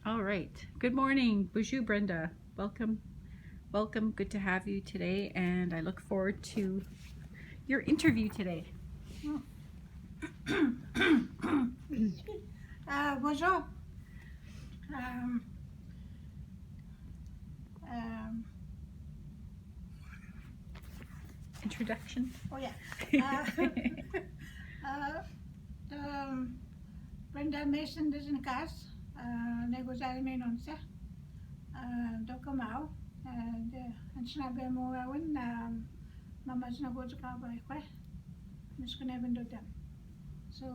All right. Good morning. Bonjour, Brenda. Welcome. Welcome. Good to have you today, and I look forward to your interview today. Bonjour. Um, um, Introduction. oh yeah. Uh, Brenda Mason is in cas. Negozar me non se. Doka mau. And snabe mo awin. Mama's na go to ka by kwe. Miss can even do them. So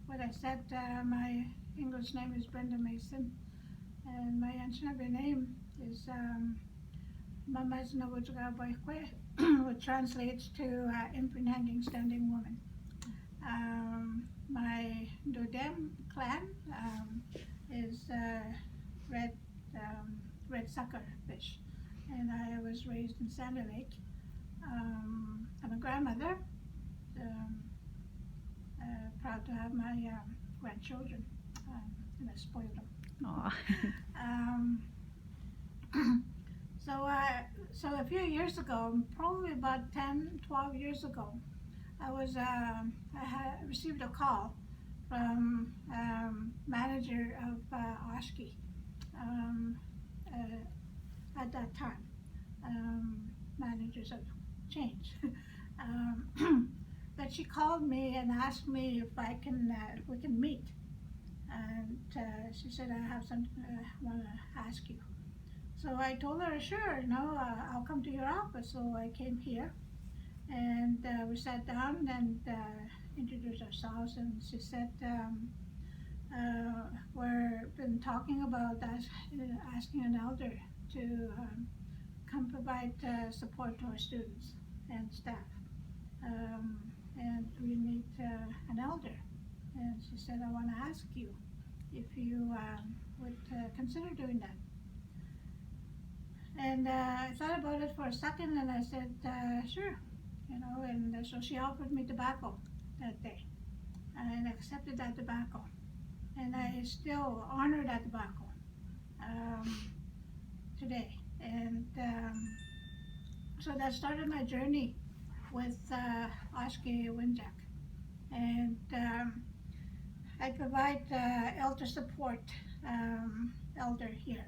what I said, my English name is Brenda Mason, and my Anishinaabe name is Mama's na go to ka by kwe, which translates to imprint hanging standing woman. My Dodem clan is red red sucker fish, and I was raised in Sandy Lake. I'm a grandmother. Um, Proud to have my grandchildren, and I spoiled them. Aw. Um, so a few years ago, probably about 10, 12 years ago, I had received a call from manager of Oshki at that time. Managers have changed. But she called me and asked me if we can meet. And she said, I have something I want to ask you. So I told her, sure, I'll come to your office. So I came here, and we sat down and introduced ourselves. And she said, we've been talking about asking an elder to come provide support to our students and staff. And we need an elder. And she said, I want to ask you if you would consider doing that. And I thought about it for a second, and I said, sure, and so she offered me tobacco that day, and I accepted that tobacco, and I still honor that tobacco today. And so that started my journey with Oshki-Wenjack, and I provide elder support, elder here,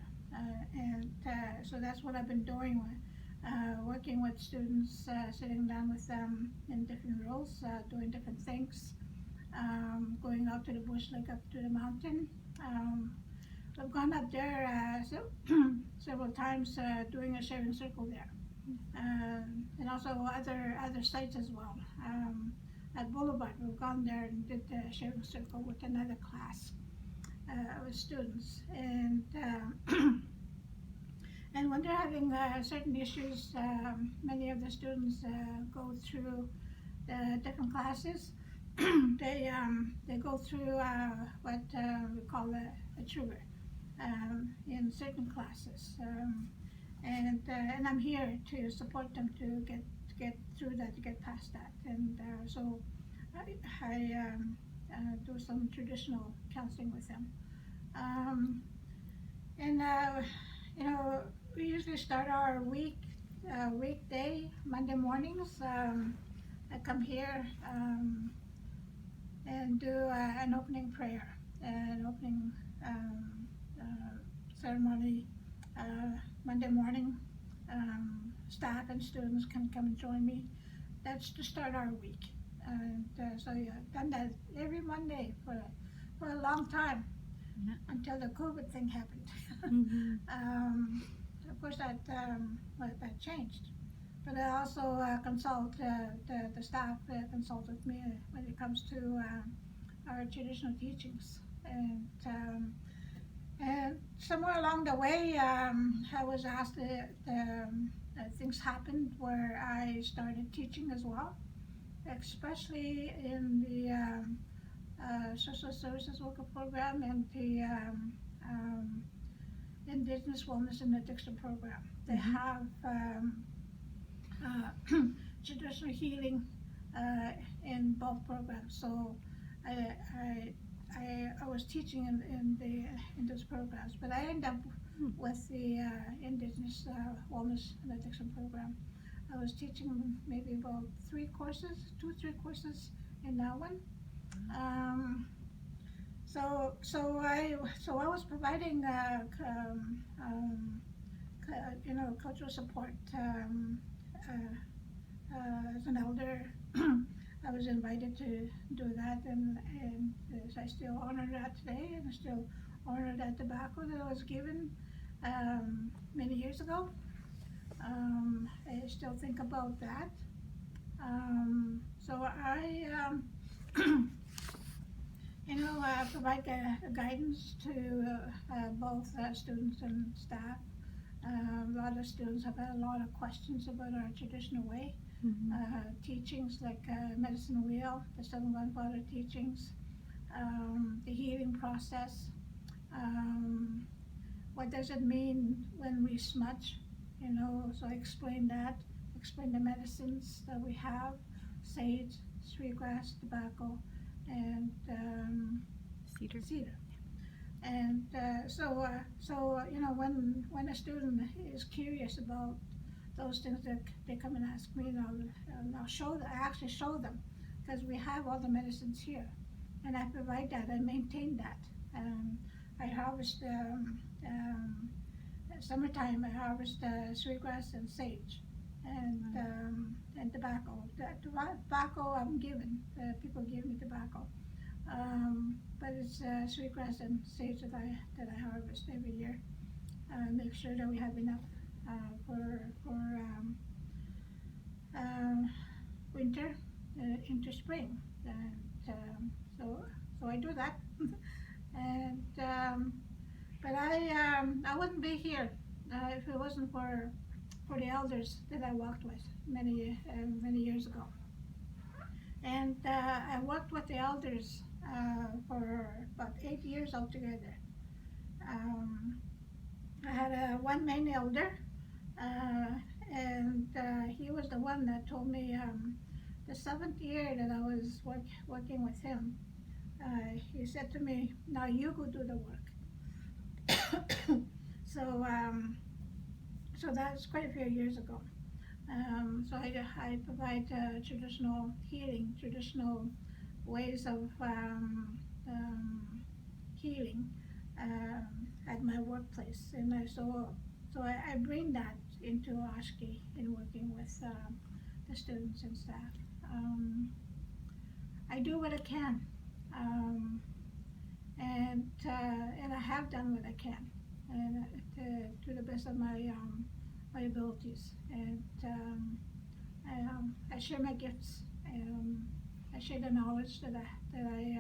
and so that's what I've been doing, working with students, sitting down with them in different roles, doing different things, going out to the bush, like up to the mountain. I've gone up there several times, doing a sharing circle there, and also other sites as well. At Boulevard, we've gone there and did the sharing circle with another class with students, and and when they're having certain issues, many of the students go through the different classes. They go through what we call a trigger in certain classes, and I'm here to support them to get through that, to get past that, and so I do some traditional counseling with them, and we usually start our weekday Monday mornings. I come here and do an opening prayer, an opening ceremony Monday morning. Staff and students can come and join me. That's to start our week. And so yeah, I've done that every Monday for a long time, until the COVID thing happened. Of course, that changed. But I also consult the staff consult with me when it comes to our traditional teachings, and somewhere along the way, I was asked things happened where I started teaching as well, especially in the social services worker program and the Indigenous Wellness and Addiction program. They have traditional healing in both programs. So I I was teaching in those programs, but I ended up with the Indigenous Wellness and Addiction Program. I was teaching maybe about 3 courses, 2-3 courses in that one. So I was providing cultural support as an elder. I was invited to do that, and I still honor that today, and I still honor that tobacco that I was given many years ago. I still think about that. So I provide guidance to both students and staff. A lot of students have had a lot of questions about our traditional way. Teachings like medicine wheel, the 7 grandfather teachings, the healing process. What does it mean when we smudge? So I explain that, explain the medicines that we have, sage, sweetgrass, tobacco, and cedar. And when a student is curious about those things, that they come and ask me, and I actually show them, because we have all the medicines here, and I provide that, I maintain that. I harvest summertime. I harvest sweetgrass and sage, and tobacco. Tobacco I'm given. People give me tobacco, but it's sweetgrass and sage that I harvest every year. Make sure that we have enough for winter into spring, and so I do that. And but I wouldn't be here if it wasn't for the elders that I worked with many years ago. And I worked with the elders for about 8 years altogether. I had one main elder, and he was the one that told me the 7th year that I was working with him. He said to me, "Now you go do the work." So that's quite a few years ago. So I provide traditional healing, traditional ways of healing at my workplace, and so I bring that into Oshki in working with the students and staff. I do what I can. And I have done what I can, and to the best of my abilities. And I share my gifts. I share the knowledge that I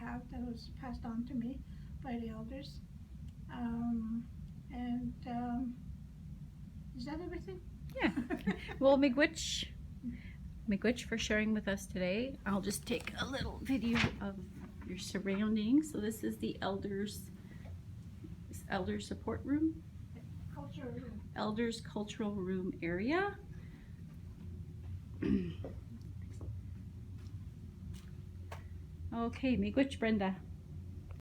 have, that was passed on to me by the elders. Is that everything? Yeah. Well, Miigwech for sharing with us today. I'll just take a little video of your surroundings. So this is the elder support room. Cultural room. Elders cultural room area. Okay, Miigwech, Brenda.